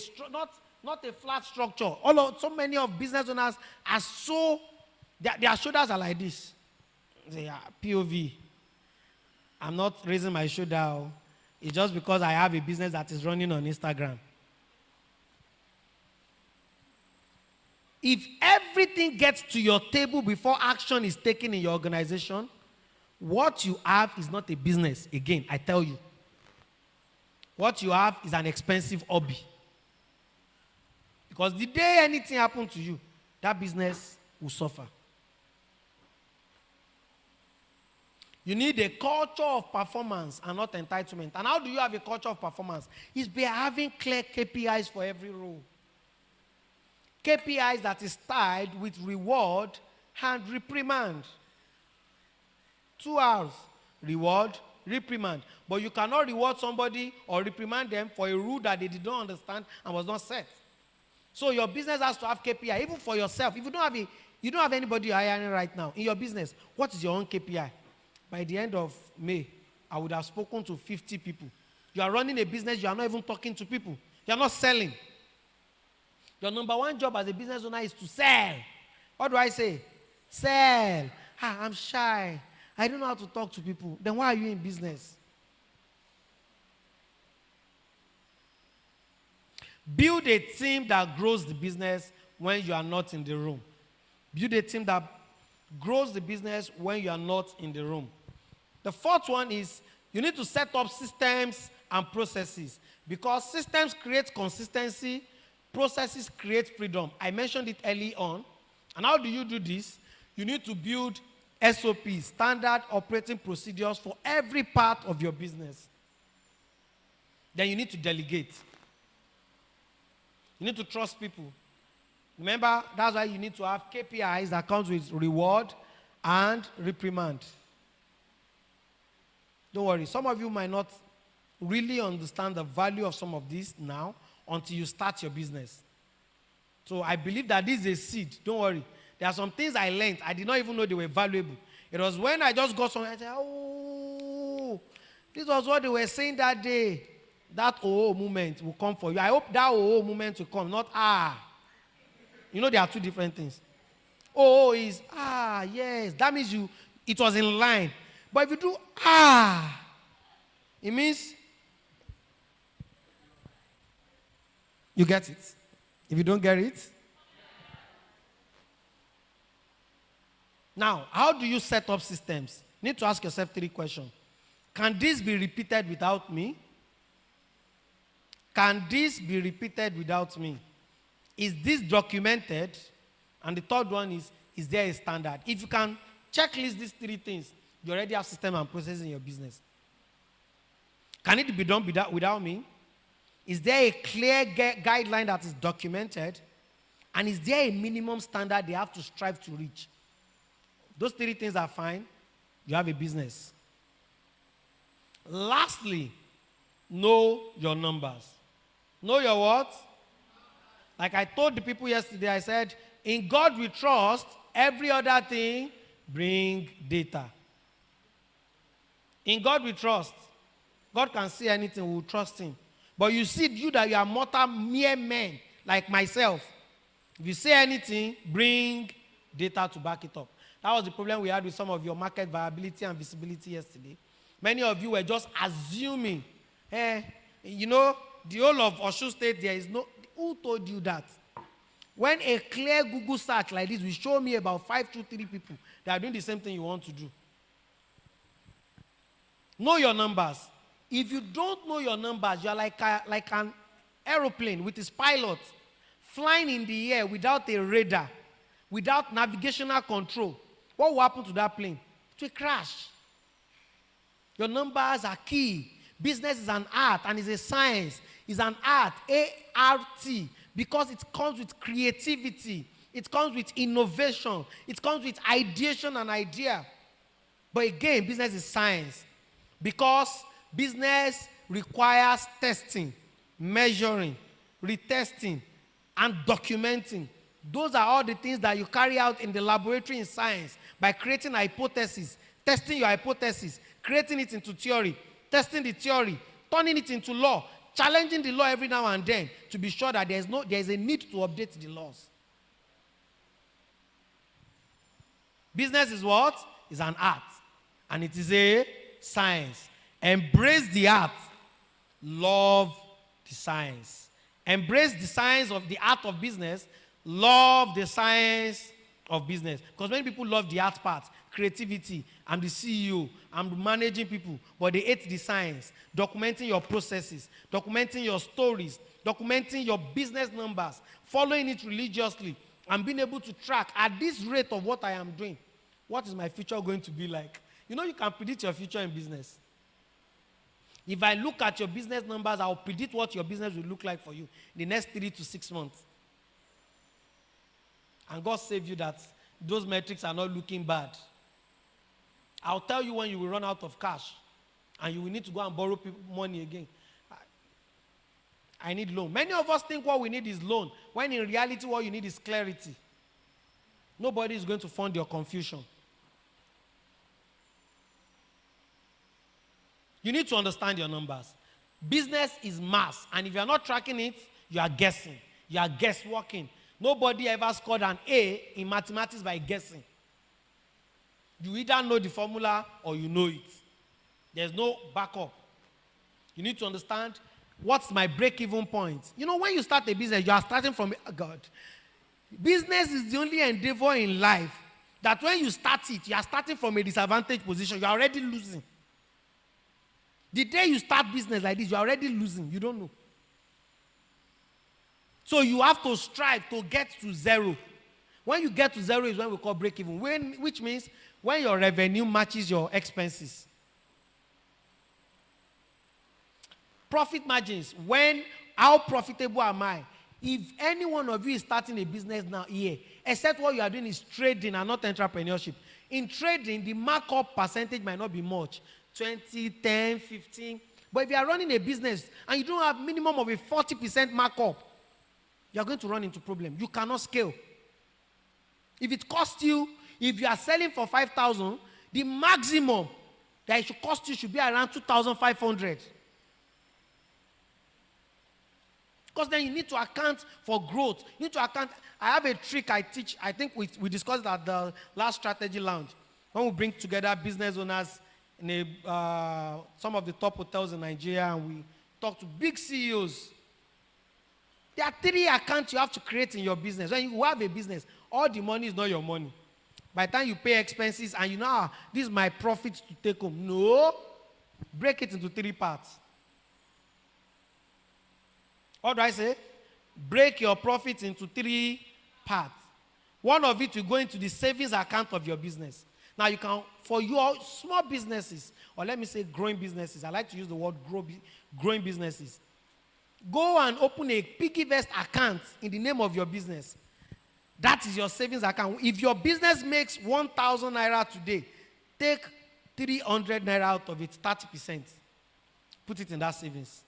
Speaker 2: flat structure. So many of business owners are their shoulders are like this. They are POV. I'm not raising my shoulder. It's just because I have a business that is running on Instagram. If everything gets to your table before action is taken in your organization, what you have is not a business. Again, I tell you. What you have is an expensive hobby. Because the day anything happens to you, that business will suffer. You need a culture of performance and not entitlement. And how do you have a culture of performance? It's by having clear KPIs for every role. KPIs that is tied with reward and reprimand. 2 hours, reward, reprimand. But you cannot reward somebody or reprimand them for a rule that they did not understand and was not set. So your business has to have KPI, even for yourself. If you don't have anybody you're hiring right now in your business, what is your own KPI? By the end of May, I would have spoken to 50 people. You are running a business, you are not even talking to people. You are not selling. Your number one job as a business owner is to sell. What do I say? Sell. I'm shy. I don't know how to talk to people. Then why are you in business? Build a team that grows the business when you are not in the room. Build a team that grows the business when you are not in the room. The fourth one is you need to set up systems and processes, because systems create consistency, processes create freedom. I mentioned it early on. And how do you do this? You need to build SOPs, standard operating procedures for every part of your business. Then you need to delegate. You need to trust people. Remember, that's why you need to have KPIs that comes with reward and reprimand. Don't worry, some of you might not really understand the value of some of these now until you start your business. So I believe that this is a seed. Don't worry. There are some things I learned. I did not even know they were valuable. It was when I just got something, I said, oh, this was what they were saying that day. That oh moment will come for you. I hope that oh moment will come, not ah. You know, there are two different things. Oh is yes. That means it was in line. But if you do it means you get it. If you don't get it, now, how do you set up systems? You need to ask yourself 3 questions. Can this be repeated without me? Can this be repeated without me? Is this documented? And the third one is there a standard? If you can checklist these 3 things, you already have system and processes in your business. Can it be done without me? Is there a clear guideline that is documented? And is there a minimum standard they have to strive to reach? Those 3 things are fine. You have a business. Lastly, know your numbers. Know your what? Like I told the people yesterday, I said, in God we trust, every other thing bring data. In God we trust. God can say anything, we will trust him. But you see, you that you are mortal mere men, like myself. If you say anything, bring data to back it up. That was the problem we had with some of your market viability and visibility yesterday. Many of you were just assuming, you know, the whole of Osun State, there is no, who told you that? When a clear Google search like this will show me about 5 to 3 people that are doing the same thing you want to do. Know your numbers. If you don't know your numbers, you're like an aeroplane with its pilot flying in the air without a radar, without navigational control. What will happen to that plane? It will crash. Your numbers are key. Business is an art and is a science. It's an art, A-R-T, because it comes with creativity. It comes with innovation. It comes with ideation and idea. But again, business is science. Because business requires testing, measuring, retesting, and documenting. Those are all the things that you carry out in the laboratory in science by creating a hypothesis, testing your hypothesis, creating it into theory, testing the theory, turning it into law, challenging the law every now and then to be sure that there is a need to update the laws. Business is what? It's an art. And it is a science. Embrace the art. Love the science. Embrace the science of the art of business. Love the science of business. Because many people love the art part, creativity. I'm the CEO. I'm managing people. But they hate the science. Documenting your processes. Documenting your stories. Documenting your business numbers. Following it religiously. And being able to track at this rate of what I am doing. What is my future going to be like? You know you can predict your future in business. If I look at your business numbers, I'll predict what your business will look like for you in the next 3 to 6 months. And God save you that those metrics are not looking bad. I'll tell you when you will run out of cash and you will need to go and borrow money again. I need loan. Many of us think what we need is loan, when in reality what you need is clarity. Nobody is going to fund your confusion. You need to understand your numbers. Business is mass, and if you are not tracking it, you are guessing. You are guessworking. Nobody ever scored an A in mathematics by guessing. You either know the formula or you know it. There's no backup. You need to understand what's my break-even point. You know, when you start a business, you are starting from God. Business is the only endeavor in life that when you start it, you are starting from a disadvantaged position. You are already losing. The day you start business like this, you are already losing. You don't know. So you have to strive to get to zero. When you get to zero is when we call break-even, which means when your revenue matches your expenses. Profit margins, how profitable am I? If any one of you is starting a business now here, except what you are doing is trading and not entrepreneurship. In trading, the markup percentage might not be much. 20, 10, 15. But if you are running a business and you don't have minimum of a 40% markup, you are going to run into problem. You cannot scale. If it costs you, if you are selling for 5,000, the maximum that it should cost you should be around 2,500. Because then you need to account for growth. You need to account. I have a trick I teach. I think we discussed at the last strategy lounge. When we bring together business owners in some of the top hotels in Nigeria, and we talk to big CEOs. There are 3 accounts you have to create in your business. When you have a business, all the money is not your money. By the time you pay expenses and you know, this is my profit to take home. No. Break it into 3 parts. What do I say? Break your profit into 3 parts. One of it will go into the savings account of your business. Now you can, for your small businesses, or let me say growing businesses, I like to use the word growing businesses. Go and open a piggyvest account in the name of your business. That is your savings account. If your business makes 1,000 naira today, take 300 naira out of it, 30%. Put it in that savings.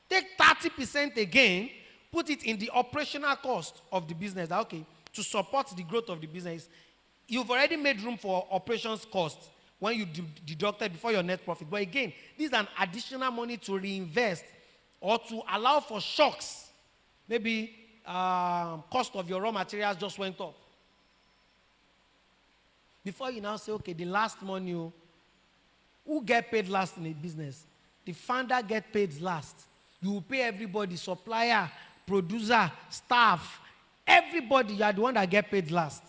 Speaker 2: Take 30% again, put it in the operational cost of the business. Okay, to support the growth of the business, you've already made room for operations costs when you deducted before your net profit. But again, this is an additional money to reinvest or to allow for shocks. Maybe cost of your raw materials just went up. Before you now say, okay, the last money, who get paid last in a business? The founder get paid last. You will pay everybody, supplier, producer, staff, everybody. You are the one that get paid last.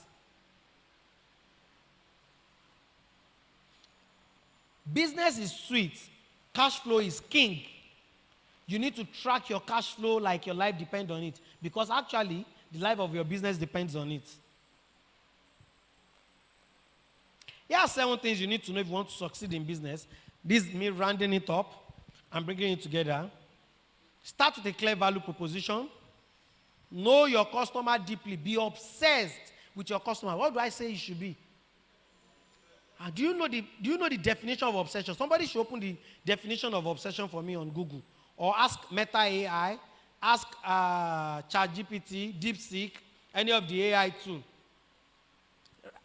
Speaker 2: Business is sweet. Cash flow is king. You need to track your cash flow like your life depends on it. Because actually, the life of your business depends on it. Here are 7 things you need to know if you want to succeed in business. This is me rounding it up and bringing it together. Start with a clear value proposition. Know your customer deeply. Be obsessed with your customer. What do I say you should be? Do you know the definition of obsession? Somebody should open the definition of obsession for me on Google. Or ask Meta AI, ask ChatGPT, DeepSeek, any of the AI tools.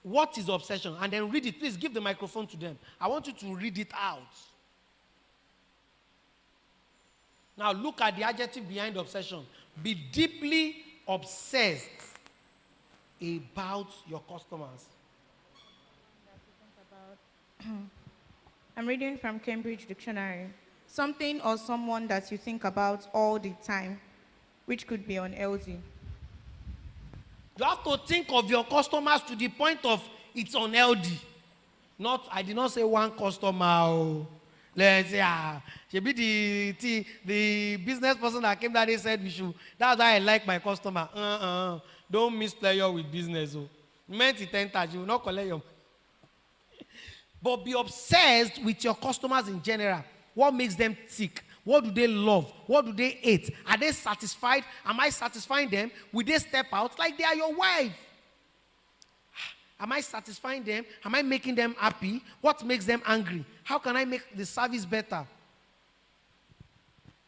Speaker 2: What is obsession? And then read it. Please give the microphone to them. I want you to read it out. Now look at the adjective behind obsession. Be deeply obsessed about your customers.
Speaker 3: I'm reading from Cambridge Dictionary. Something or someone that you think about all the time, which could be unhealthy.
Speaker 2: You have to think of your customers to the point of it's unhealthy. Not, I did not say one customer. Oh. Let's say, the business person that came that day said we should. That's why I like my customer. Don't misplay your with business. Oh. Meant it 10 you will not collect your. But be obsessed with your customers in general. What makes them tick? What do they love? What do they hate? Are they satisfied? Am I satisfying them? Will they step out like they are your wife? Am I satisfying them? Am I making them happy? What makes them angry? How can I make the service better?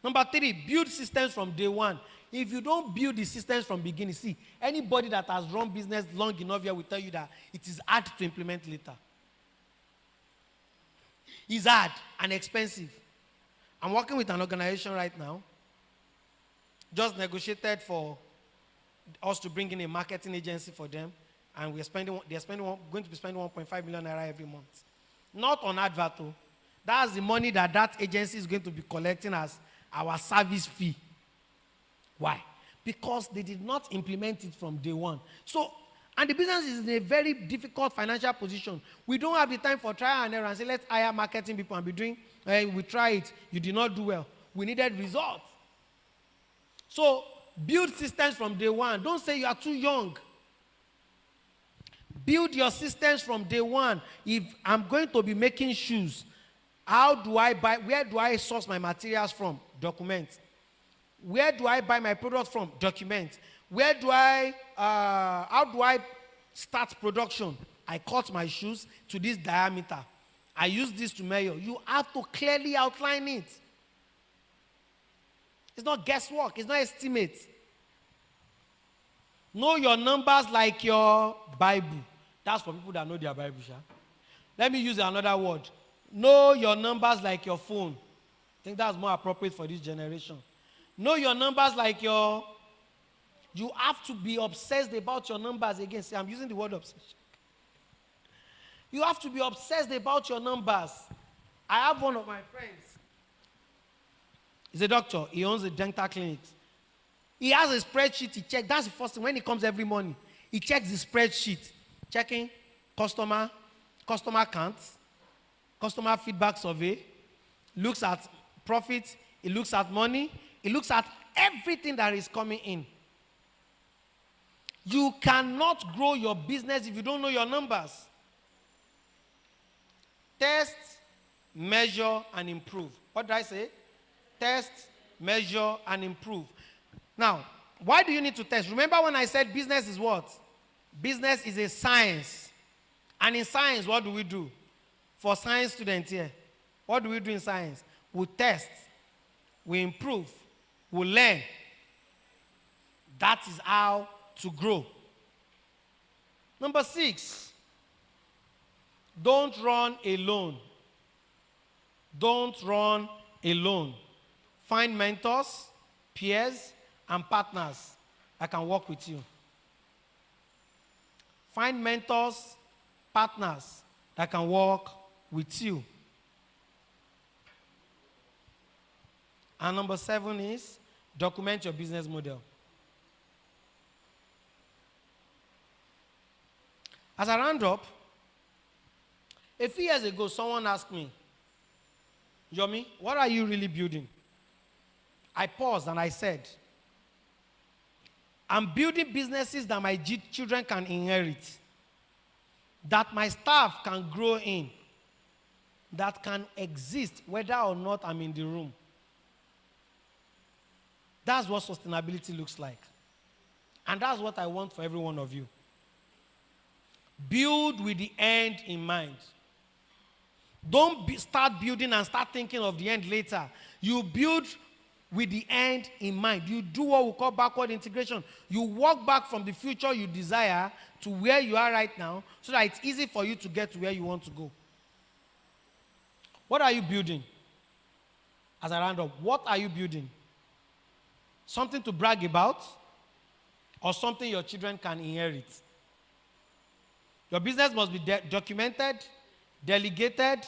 Speaker 2: Number 3, build systems from day one. If you don't build the systems from beginning, see, anybody that has run business long enough here will tell you that it is hard to implement later. It's hard and expensive. I'm working with an organization right now. Just negotiated for us to bring in a marketing agency for them. And going to be spending 1.5 million naira every month. Not on advert. That's the money that agency is going to be collecting as our service fee. Why? Because they did not implement it from day one. So, and the business is in a very difficult financial position. We don't have the time for trial and error and say, let's hire marketing people and be doing, we try it, you did not do well. We needed results. So, build systems from day one. Don't say you are too young. Build your systems from day one. If I'm going to be making shoes, how do I buy, where do I source my materials from? Document. Where do I buy my products from? Document. Where do I, how do I start production? I cut my shoes to this diameter. I use this to measure. You have to clearly outline it. It's not guesswork. It's not estimate. Know your numbers like your Bible. That's for people that know their Bible. Sha. Let me use another word. Know your numbers like your phone. I think that's more appropriate for this generation. Know your numbers like your... You have to be obsessed about your numbers again. See, I'm using the word obsession. You have to be obsessed about your numbers. I have one of my friends. He's a doctor. He owns a dental clinic. He has a spreadsheet he checks. That's the first thing. When he comes every morning, he checks the spreadsheet. Checking customer counts, customer feedback survey, looks at profit, he looks at money, he looks at everything that is coming in. You cannot grow your business if you don't know your numbers. Test, measure, and improve. What did I say? Test, measure, and improve. Now, why do you need to test? Remember when I said business is what? Business is a science. And in science, what do we do? For science students here, what do we do in science? We test, we improve, we learn. That is how to grow. Number 6, Don't run alone. Don't run alone. Find mentors, peers, and partners that can work with you. Find mentors, partners that can work with you. And number 7 is document your business model. As I round up, a few years ago, someone asked me, Yomi, what are you really building? I paused and I said, I'm building businesses that my children can inherit, that my staff can grow in, that can exist whether or not I'm in the room. That's what sustainability looks like. And that's what I want for every one of you. Build with the end in mind. Don't start building and start thinking of the end later. You build with the end in mind. You do what we call backward integration. You walk back from the future you desire to where you are right now so that it's easy for you to get to where you want to go. What are you building? As I round up, what are you building? Something to brag about or something your children can inherit? Your business must be documented, delegated,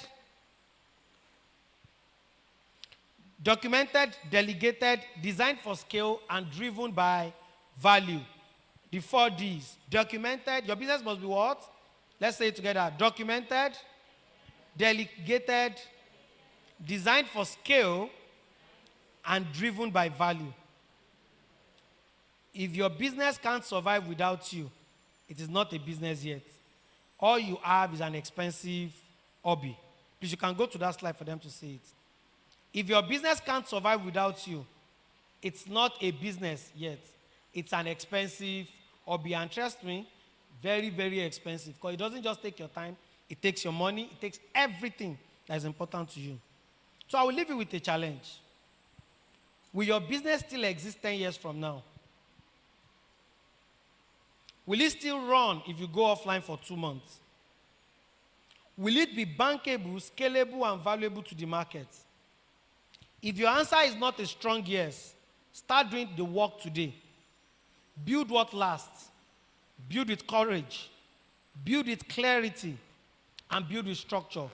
Speaker 2: designed for scale, and driven by value. The 4 Ds. Documented. Your business must be what? Let's say it together. Documented, delegated, designed for scale, and driven by value. If your business can't survive without you, it is not a business yet. All you have is an expensive hobby. Please, you can go to that slide for them to see it. If your business can't survive without you, it's not a business yet. It's an expensive hobby. And trust me, very, very expensive. Because it doesn't just take your time. It takes your money. It takes everything that is important to you. So I will leave you with a challenge. Will your business still exist 10 years from now? Will it still run if you go offline for 2 months? Will it be bankable, scalable, and valuable to the market? If your answer is not a strong yes, start doing the work today. Build what lasts. Build with courage. Build with clarity. And build with structure.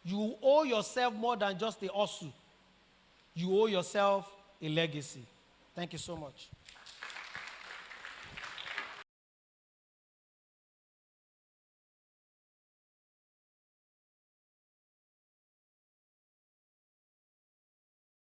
Speaker 2: You owe yourself more than just a hustle. You owe yourself a legacy. Thank you so much.